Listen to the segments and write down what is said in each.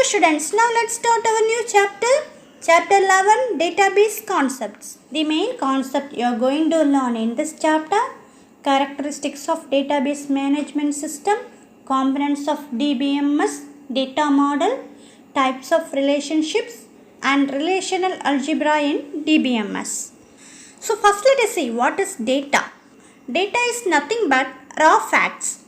Hello students, now let's start our new chapter. Chapter 11, Database Concepts. The main concept you are going to learn in this chapter: characteristics of database management system, components of DBMS, data model, types of relationships, and relational algebra in DBMS. So first let us see what is data. Data is nothing but raw facts.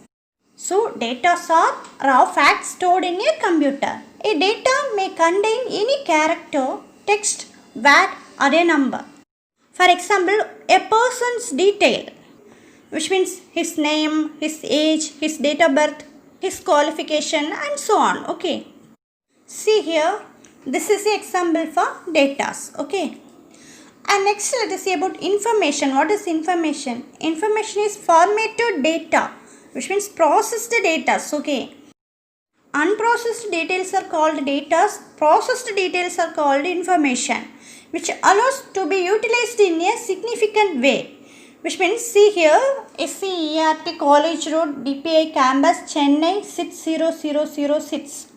So data are raw facts stored in a computer. A data may contain any character, text, word or a number. For example, a person's detail, which means his name, his age, his date of birth, his qualification and so on. Okay. See here, this is the example for data. Okay. And next let us see about information. What is information? Information is formatted data, which means processed data. Okay. Unprocessed details are called data. Processed details are called information, which allows to be utilized in a significant way. Which means, see here, SCERT College Road, DPI Campus, Chennai 60006.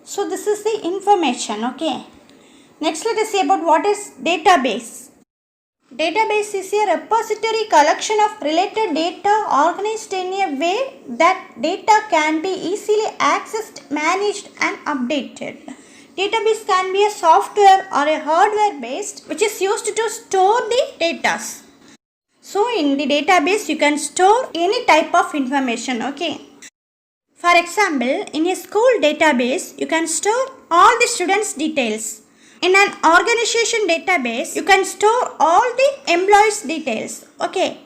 So this is the information. Okay. Next let us see about what is database. Database is a repository collection of related data organized in a way that data can be easily accessed, managed and updated. Database can be a software or a hardware based which is used to store the data. So in the database you can store any type of information. Okay. For example, in a school database you can store all the students' details. In an organization database, you can store all the employees' details. Okay.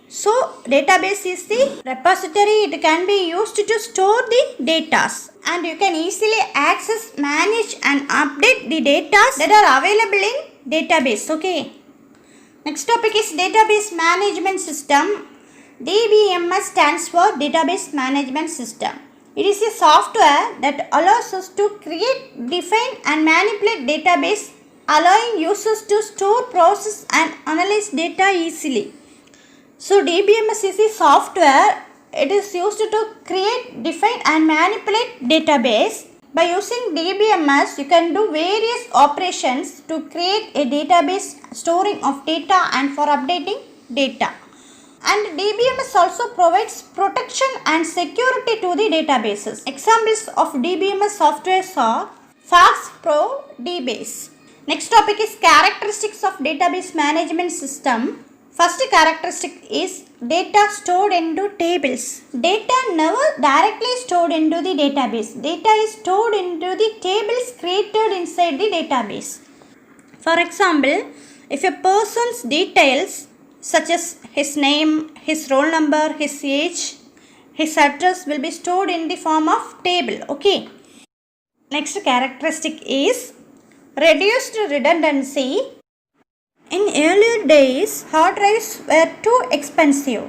So, database is the repository. It can be used to store the data. And you can easily access, manage and update the data that are available in database. Okay. Next topic is database management system. DBMS stands for Database Management System. It is a software that allows us to create, define and manipulate database, allowing users to store, process and analyze data easily. So DBMS is a software. It is used to create, define and manipulate database. By using DBMS, you can do various operations to create a database, storing of data and for updating data. And DBMS also provides protection and security to the databases. Examples of DBMS software are FastPro DBase. Next topic is characteristics of database management system. First characteristic is data stored into tables. Data never directly stored into the database. Data is stored into the tables created inside the database. For example, if a person's details such as his name, his roll number, his age, his address will be stored in the form of table. Okay. Next characteristic is reduced redundancy. In earlier days, hard drives were too expensive.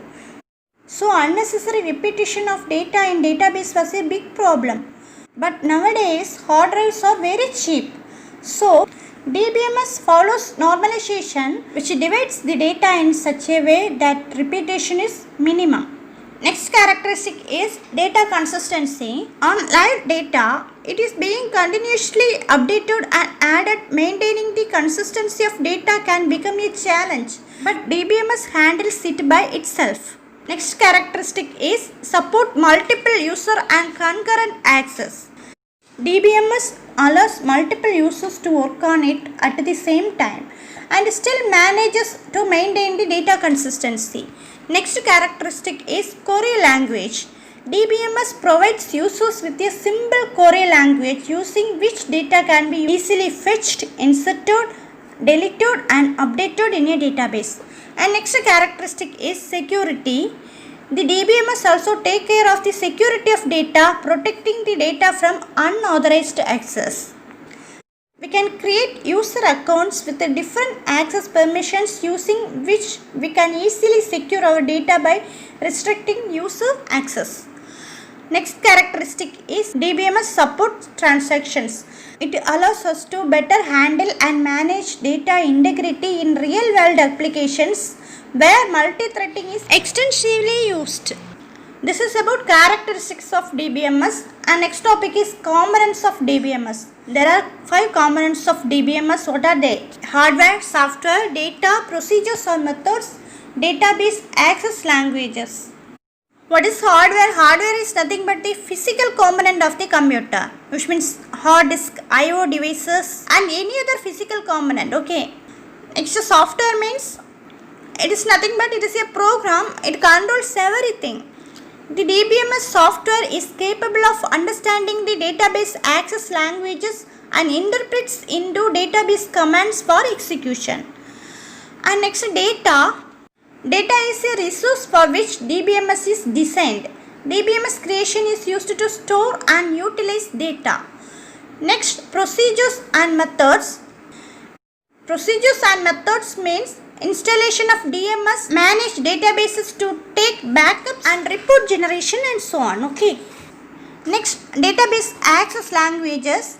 So unnecessary repetition of data in database was a big problem. But nowadays, hard drives are very cheap. So DBMS follows normalization which divides the data in such a way that repetition is minimum. Next characteristic is data consistency. On live data, it is being continuously updated and added. Maintaining the consistency of data can become a challenge, but DBMS handles it by itself. Next characteristic is support multiple user and concurrent access. DBMS allows multiple users to work on it at the same time and still manages to maintain the data consistency. Next characteristic is query language. DBMS provides users with a simple query language using which data can be easily fetched, inserted, deleted and updated in a database. And next characteristic is security. The DBMS also take care of the security of data, protecting the data from unauthorized access. We can create user accounts with different access permissions using which we can easily secure our data by restricting user access. Next characteristic is DBMS supports transactions. It allows us to better handle and manage data integrity in real-world applications where multi-threading is extensively used. This is about characteristics of DBMS, and next topic is components of DBMS. There are 5 components of DBMS. What are they? Hardware, software, data, procedures or methods, database, access languages. What is hardware? Hardware is nothing but the physical component of the computer, which means hard disk, IO devices and any other physical component. Okay. Next, software means it is nothing but it is a program. It controls everything. The DBMS software is capable of understanding the database access languages and interprets into database commands for execution. And next, data. Data is a resource for which DBMS is designed. DBMS creation is used to store and utilize data. Next, procedures and methods. Procedures and methods means installation of DMS, manage databases to take backups and report generation and so on. Okay. Next, database access languages.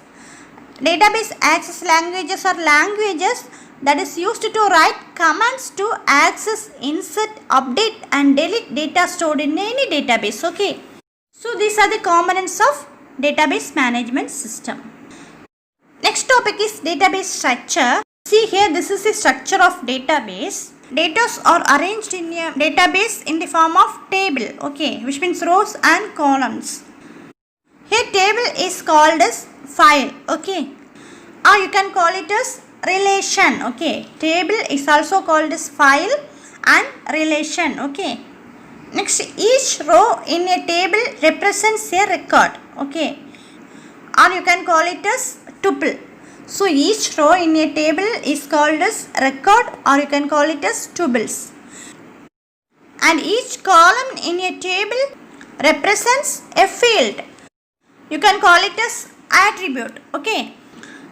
Database access languages are languages that is used to write commands to access, insert, update and delete data stored in any database. Okay. So these are the components of database management system. Next topic is database structure. See here, this is the structure of database. Data are arranged in a database in the form of table, okay, which means rows and columns. Here table is called as file, okay, or you can call it as relation, okay. Table is also called as file and relation, okay. Next, each row in a table represents a record, okay, or you can call it as tuple. So each row in a table is called as record, or you can call it as tuples. And each column in a table represents a field. You can call it as attribute. Okay.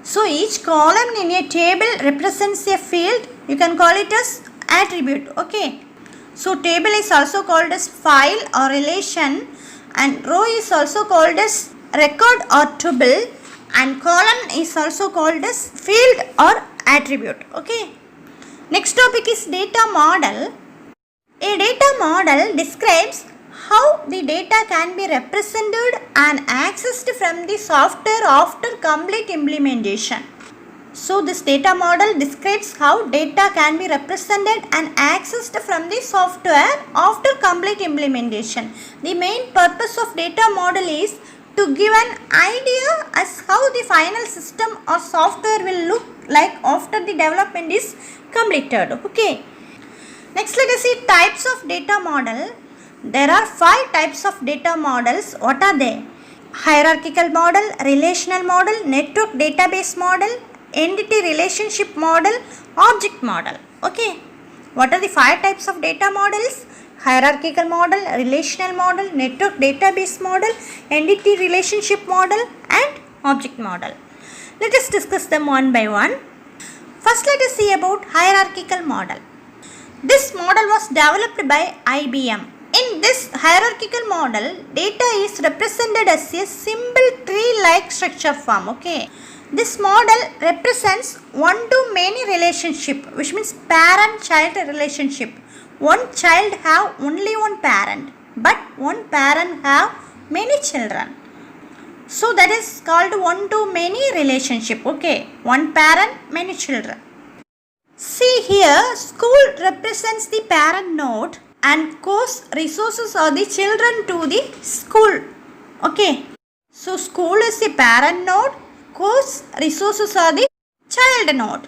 So each column in a table represents a field. You can call it as attribute. Okay. So table is also called as file or relation, and row is also called as record or tuple, and column is also called as field or attribute. Okay. Next topic is data model. A data model describes how the data can be represented and accessed from the software after complete implementation. So this data model describes how data can be represented and accessed from the software after complete implementation. The main purpose of data model is to give an idea as how the final system or software will look like after the development is completed. Okay. Next, let us see types of data model. There are 5 types of data models. What are they? Hierarchical model, relational model, network database model, entity relationship model, object model. Okay. What are the 5 types of data models? Hierarchical model, relational model, network database model, entity relationship model and object model. Let us discuss them one by one. First, let us see about hierarchical model. This model was developed by IBM. In this hierarchical model, data is represented as a simple tree-like structure form. Okay. This model represents one-to-many relationship, which means parent-child relationship. One child have only one parent, but one parent have many children. So that is called one-to-many relationship. Okay. One parent, many children. See here, school represents the parent node and course resources are the children to the school. Okay. So school is the parent node, course resources are the child node.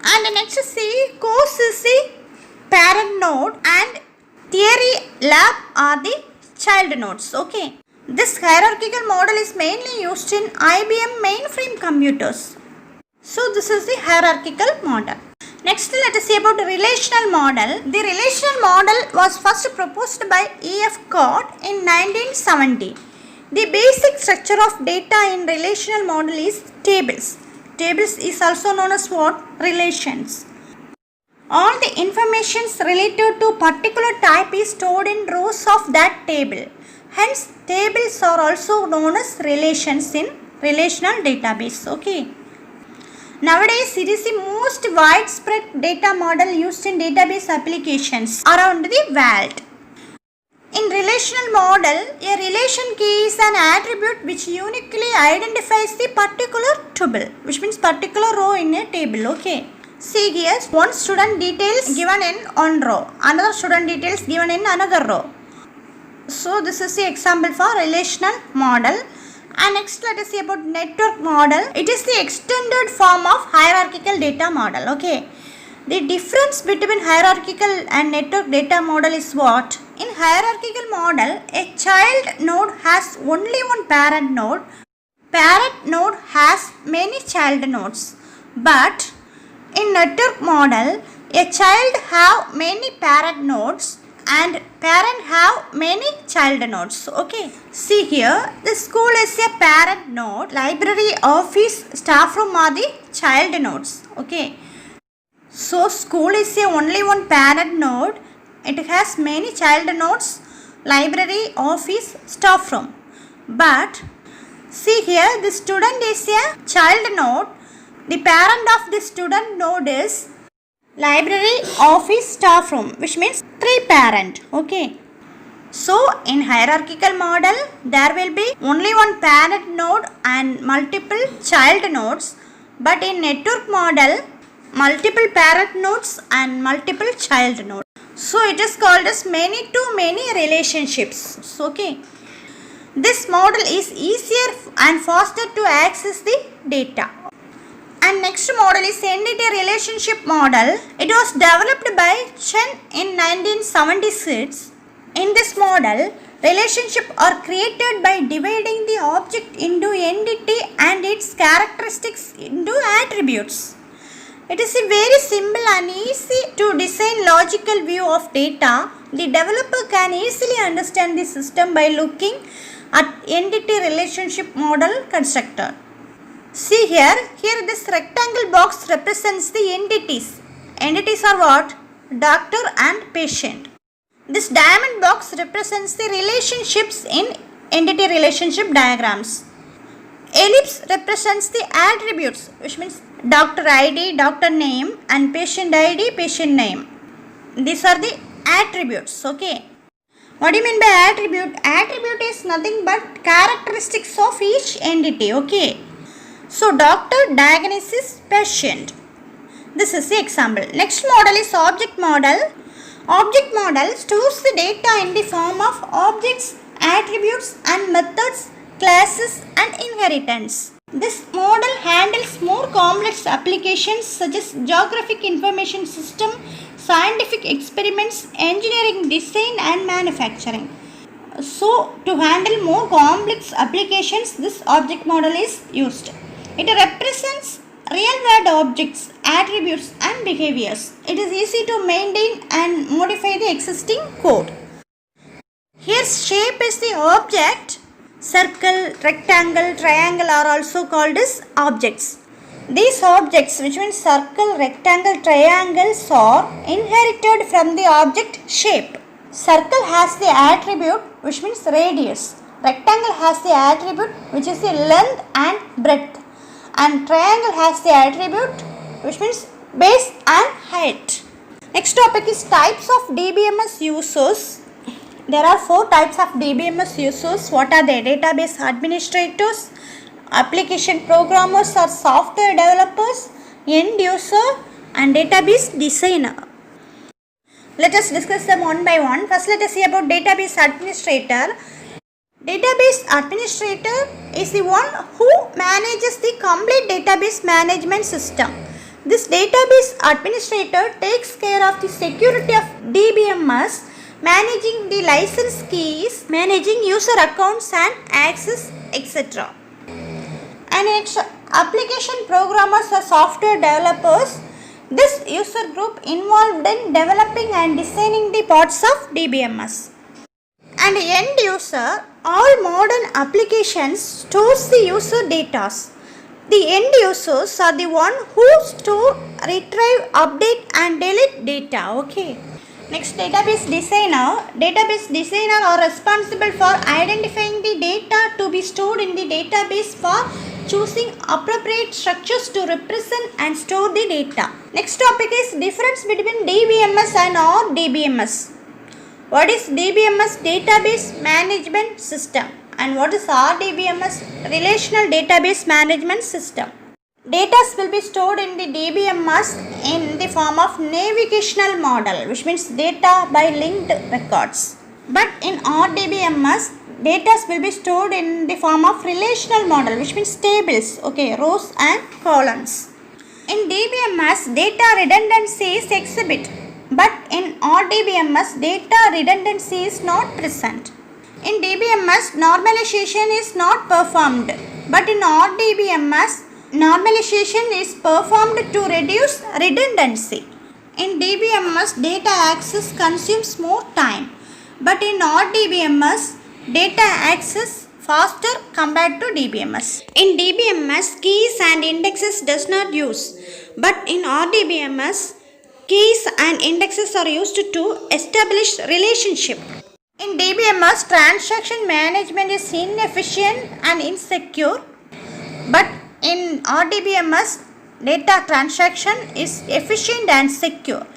And next see, course is the parent node and theory lab are the child nodes. Okay. This hierarchical model is mainly used in IBM mainframe computers. So this is the hierarchical model. Next, let us see about the relational model. The relational model was first proposed by E.F. Cott in 1970. The basic structure of data in relational model is tables. Tables is also known as what? Relations. All the information related to particular type is stored in rows of that table. Hence, tables are also known as relations in relational database. Okay. Nowadays, it is the most widespread data model used in database applications around the world. In relational model, a relation key is an attribute which uniquely identifies the particular tuple, which means particular row in a table. Okay. See here, one student details given in one row, another student details given in another row. So this is the example for relational model. And next let us see about network model. It is the extended form of hierarchical data model. Okay. The difference between hierarchical and network data model is what? In hierarchical model, a child node has only one parent node. Parent node has many child nodes. But in network model, a child have many parent nodes and parent have many child nodes. Okay. See here, the school is a parent node. Library, office, staff room are the child nodes. Okay. So school is a only one parent node. It has many child nodes. Library, office, staff room. But see here, the student is a child node. The parent of the student node is library, office, staff room, which means 3 parent. Okay. So in hierarchical model, there will be only one parent node and multiple child nodes. But in network model, multiple parent nodes and multiple child nodes. So it is called as many to many relationships. Okay. This model is easier and faster to access the data. And next model is entity relationship model. It was developed by Chen in 1976. In this model, relationships are created by dividing the object into entity and its characteristics into attributes. It is a very simple and easy to design logical view of data. The developer can easily understand the system by looking at entity relationship model constructor. See here this rectangle box represents the entities. Entities are what? Doctor and patient. This diamond box represents the relationships in entity relationship diagrams. Ellipse represents the attributes, which means doctor ID, doctor name, and patient ID, patient name. These are the attributes. Okay. What do you mean by attribute? Attribute is nothing but characteristics of each entity. Okay. So doctor diagnosis patient. This is the example. Next model is object model. Object model stores the data in the form of objects, attributes, and methods, classes, and inheritance. This model handles more complex applications such as geographic information system, scientific experiments, engineering design, and manufacturing. So, to handle more complex applications, this object model is used. It represents real-world objects, attributes, and behaviors. It is easy to maintain and modify the existing code. Here, shape is the object. Circle, rectangle, triangle are also called as objects. These objects, which means circle, rectangle, triangles, are inherited from the object shape. Circle has the attribute which means radius. Rectangle has the attribute which is the length and breadth. And triangle has the attribute which means base and height. Next topic is types of DBMS users. There are 4 types of DBMS users. What are they? Database administrators, application programmers or software developers, end user, and database designer. Let us discuss them one by one. First, let us see about database administrator. Database administrator is the one who manages the complete database management system. This database administrator takes care of the security of DBMS, managing the license keys, managing user accounts and access, etc. And next, application programmers or software developers. This user group involved in developing and designing the parts of DBMS. And end user, all modern applications stores the user data. The end users are the one who store, retrieve, update and delete data. Okay. Next, database designer. Database designer are responsible for identifying the data to be stored in the database, for choosing appropriate structures to represent and store the data. Next topic is difference between DBMS and RDBMS. What is DBMS? Database Management System. And what is RDBMS? Relational Database Management System. Data will be stored in the DBMS in the form of navigational model, which means data by linked records. But in RDBMS, data will be stored in the form of relational model, which means tables, okay, rows and columns. In DBMS, data redundancy is exhibit, but in RDBMS, data redundancy is not present. In DBMS, normalization is not performed, but in RDBMS, normalization is performed to reduce redundancy. In DBMS, data access consumes more time, but in RDBMS, data access faster compared to DBMS. In DBMS, keys and indexes does not use, but in RDBMS, keys and indexes are used to establish relationship. In DBMS, transaction management is inefficient and insecure, but in RDBMS, data transaction is efficient and secure.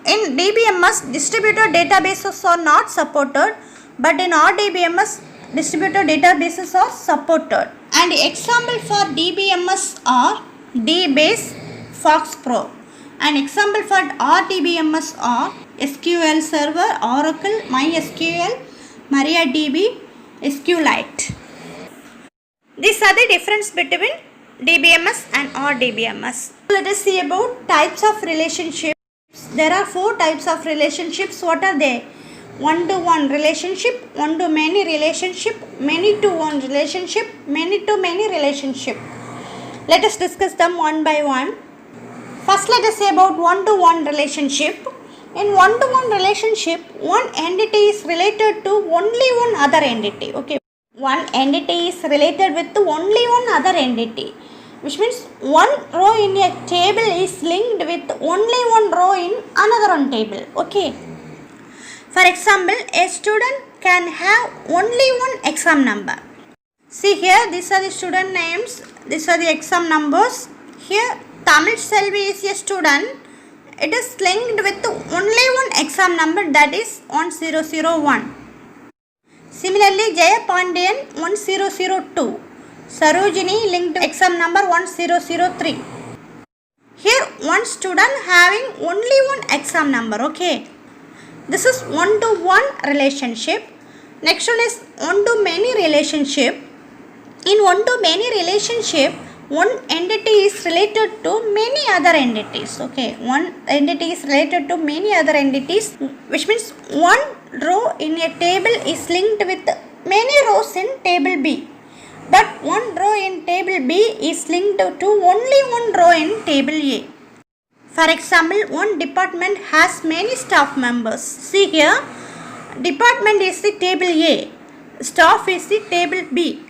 In DBMS, distributed databases are not supported, but in RDBMS, distributed databases are supported. And example for DBMS are DBase, FoxPro. And example for RDBMS are SQL Server, Oracle, MySQL, MariaDB, SQLite. These are the difference between DBMS and RDBMS. Let us see about types of relationships. There are 4 types of relationships. What are they? One-to-one relationship, one-to-many relationship, many-to-one relationship, many-to-many relationship. Let us discuss them one by one. First, let us say about one-to-one relationship. In one-to-one relationship, one entity is related to only one other entity. Okay, one entity is related with only one other entity, which means one row in a table is linked with only one row in another table. Okay. For example, a student can have only one exam number. See here, these are the student names. These are the exam numbers. Here, Tamil Selvi is a student. It is linked with only one exam number, that is 1001. Similarly, Jaya Pandian 1002. Sarojini linked to exam number 1003. Here, one student having only one exam number. Okay. This is one-to-one relationship. Next one is one-to-many relationship. In one-to-many relationship, one entity is related to many other entities. Okay, one entity is related to many other entities, which means one row in a table is linked with many rows in table B. But one row in table B is linked to only one row in table A. For example, one department has many staff members. See here, department is the table A, staff is the table B.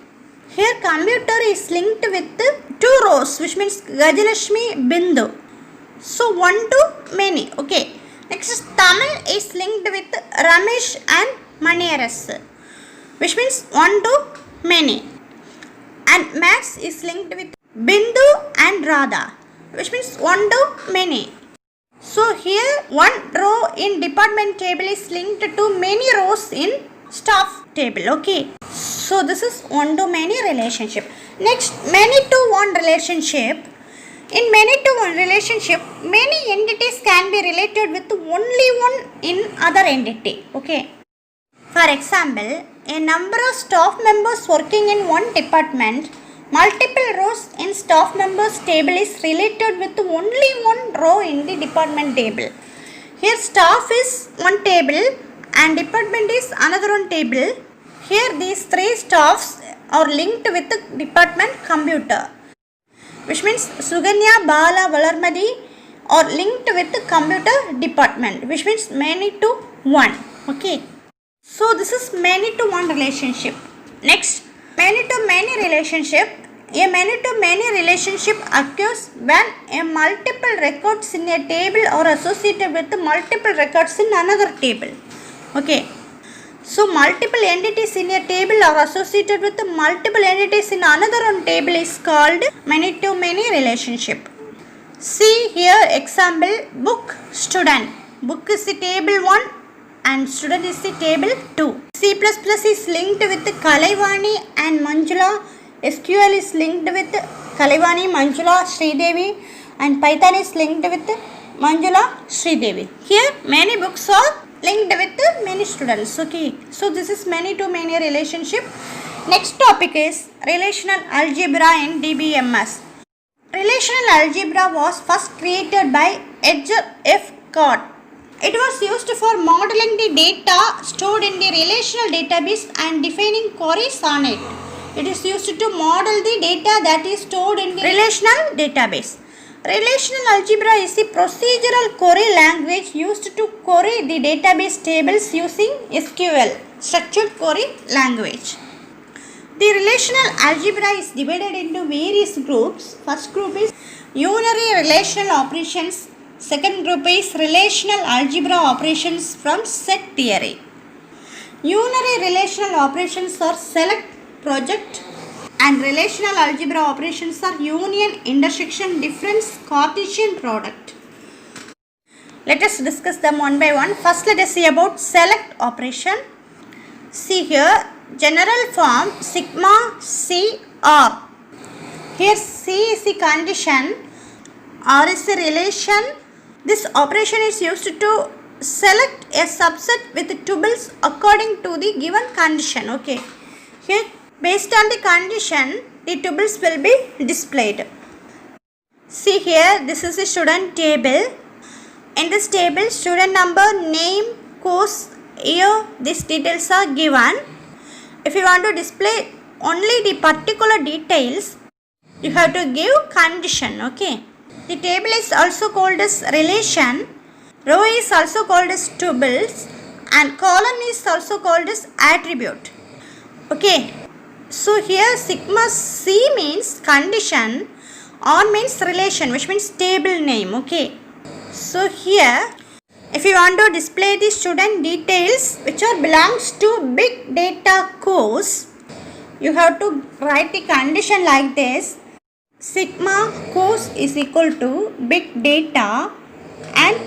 Here computer is linked with 2 rows, which means Gajalashmi, Bindu. So one to many. Okay. Next is Tamil is linked with Ramesh and Maniaras, which means one to many. And Max is linked with Bindu and Radha, which means one to many. So here one row in department table is linked to many rows in staff table. Okay. So this is one to many relationship. Next, many to one relationship. In many to one relationship, many entities can be related with only one in other entity. Okay. For example, a number of staff members working in one department, multiple rows in staff members table is related with only one row in the department table. Here staff is one table and department is another one table. Here these 3 staffs are linked with the department computer, which means Suganya, Bala, Valarmadi are linked with the computer department, which means many to one. Okay. So this is many to one relationship. Next, many to many relationship. A many to many relationship occurs when a multiple records in a table are associated with multiple records in another table. Okay. So multiple entities in a table are associated with multiple entities in another table is called many to many relationship. See here example, book, student. Book is the table 1 and student is the table 2. C++ is linked with Kalaivani and Manjula. SQL is linked with Kalaivani, Manjula, Sridevi, and Python is linked with Manjula, Sridevi. Here many books are linked with many students. Okay, so this is many to many relationship. Next topic is relational algebra in DBMS. Relational algebra was first created by Edgar F. Codd. It was used for modeling the data stored in the relational database and defining queries on it. It is used to model the data that is stored in the relational database. Relational algebra is a procedural query language used to query the database tables using SQL, structured query language. The relational algebra is divided into various groups. First group is unary relational operations. Second group is relational algebra operations from set theory. Unary relational operations are select, project, and relational algebra operations are union, intersection, difference, Cartesian product. Let us discuss them one by one. First, let us see about select operation. See here, general form sigma C R. Here C is the condition, R is the relation. This operation is used to select a subset with tuples according to the given condition. Okay. Here, based on the condition, the tuples will be displayed. See here, this is the student table. In this table, student number, name, course, year, these details are given. If you want to display only the particular details, you have to give condition. Okay. The table is also called as relation. Row is also called as tuples, and column is also called as attribute. Okay. So here sigma C means condition, R means relation, which means table name. Okay. So here, if you want to display the student details which are belongs to big data course, you have to write the condition like this. Sigma course is equal to big data, and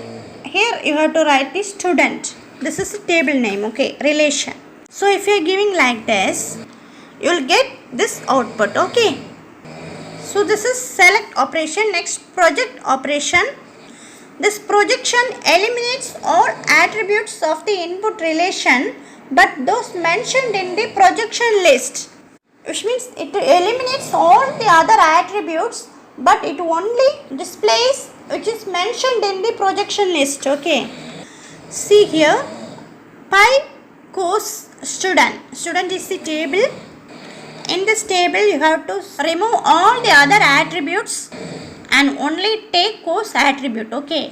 here you have to write the student. This is the table name. Okay, relation. So if you are giving like this, you will get this output. Okay. So this is select operation. Next, project operation. This projection eliminates all attributes of the input relation but those mentioned in the projection list, which means it eliminates all the other attributes but it only displays which is mentioned in the projection list. Okay. See here, pi course student. Student is the table. In this table, you have to remove all the other attributes and only take course attribute. Okay.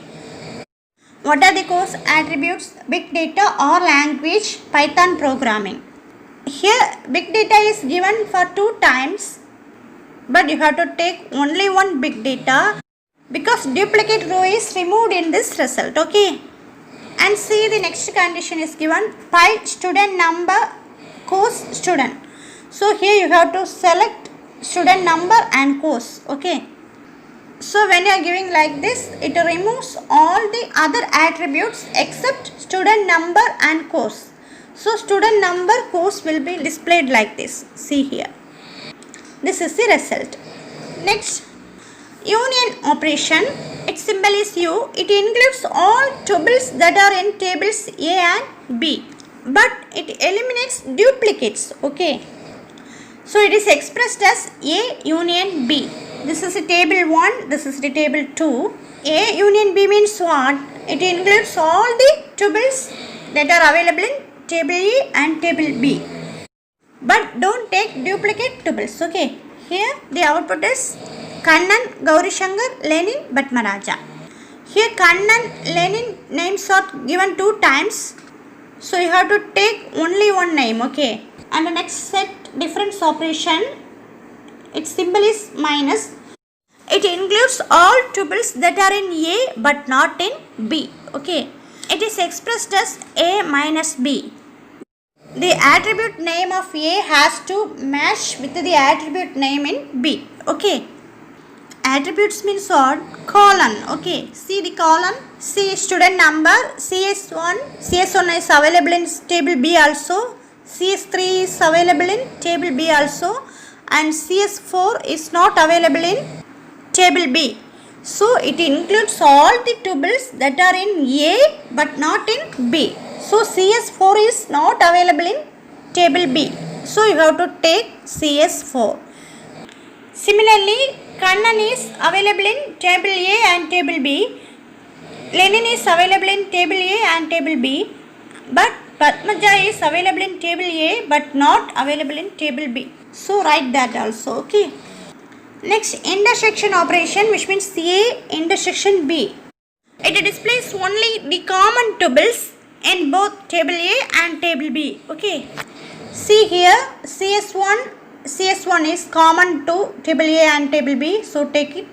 What are the course attributes? Big data or language, Python programming. Here, big data is given for 2 times, but you have to take only one big data because duplicate row is removed in this result. Okay. And see, the next condition is given, pi student number, course student. So here you have to select student number and course. Okay. So when you are giving like this, it removes all the other attributes except student number and course. So student number, course will be displayed like this. See here. This is the result. Next, union operation. Its symbol is U. It includes all tuples that are in tables A and B, but it eliminates duplicates. Okay. So it is expressed as A union B. This is the table 1, this is the table 2. A union B means what? It includes all the tuples that are available in table A and table B. But don't take duplicate tuples. Okay. Here the output is Kannan, Gauri Shankar, Lenin, Bhatmaraja. Here Kannan, Lenin names are given 2 times. So you have to take only one name. Okay. And the next set, difference operation. Its symbol is minus. It includes all tuples that are in A but not in B. Okay. It is expressed as A minus B. The attribute name of A has to match with the attribute name in B. Okay. Attributes means what? Colon. Okay. See the colon. See student number. CS1. CS1 is available in table B also. CS3 is available in table B also. And CS4 is not available in table B. So it includes all the tuples that are in A but not in B. So CS4 is not available in table B. So you have to take CS4. Similarly, Kannan is available in table A and table B. Lenin is available in table A and table B. But Padmaja is available in table A but not available in table B. So write that also. Okay. Next, intersection operation, which means A intersection B. It displays only the common tuples in both table A and table B. Okay. See here, CS1 is common to table A and table B, so take it.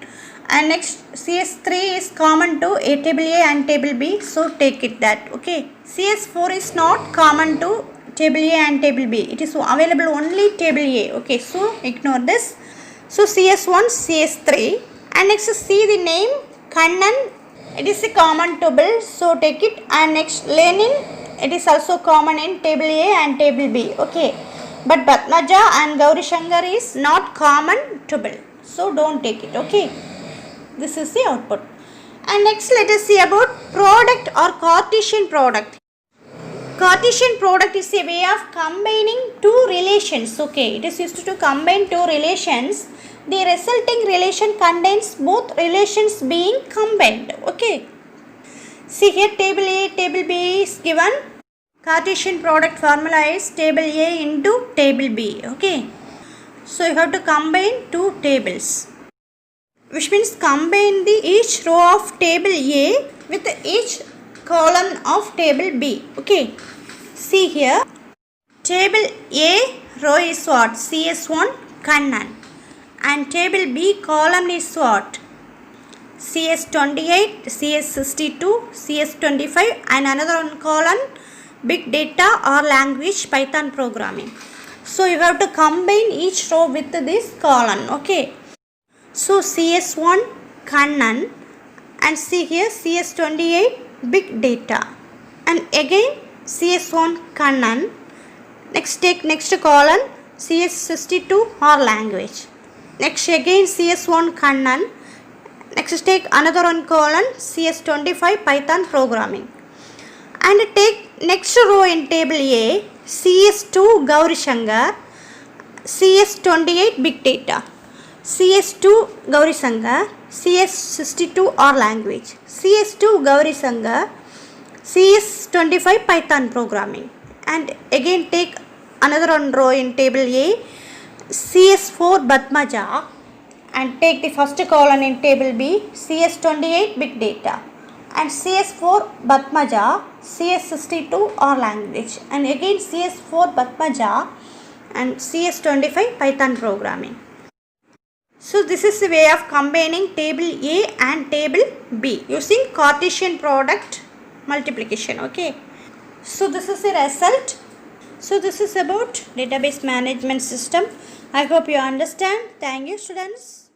And next, CS3 is common to table A and table B, so take it that. Okay. CS4 is not common to table A and table B. It is available only table A. Okay, so ignore this. So CS1, CS3, and next see the name Kannan. It is a common tuple, so take it. And next Lenin, it is also common in table A and table B. Okay, but Padmaja and Gauri Shankar is not common tuple, so don't take it. Okay, this is the output. And next let us see about product or Cartesian product. Cartesian product is a way of combining two relations. Okay, it is used to combine two relations. The resulting relation contains both relations being combined. Okay. See here, table A, table B is given. Cartesian product formula is table A into table B. Okay. So you have to combine two tables, which means combine each row of table A with each column of table B. Okay. See here, table A row is what? CS1 Kannan. And table B column is what? CS28, CS62, CS25, and another one column big data or language Python programming. So you have to combine each row with this column. Okay. So CS1 Kannan, and see here CS28 big data, and again CS1 Kannan. Next take next column CS62 or language. Next again CS1 Kannan. Next take another one column CS25 Python programming. And take next row in table A CS2 Gauri Shankar, CS28 big data, CS2 Gauri Shankar, CS62 or language, CS2 Gauri Shankar, CS25 Python programming. And again take another one row in table A CS4 Padmaja, and take the first column in table B CS28 big data, and CS4 Padmaja, CS62 or language, and again CS4 Padmaja and CS25 Python programming. So this is the way of combining table A and table B using Cartesian product multiplication. Okay, so this is the result. So this is about database management system. I hope you understand. Thank you, students.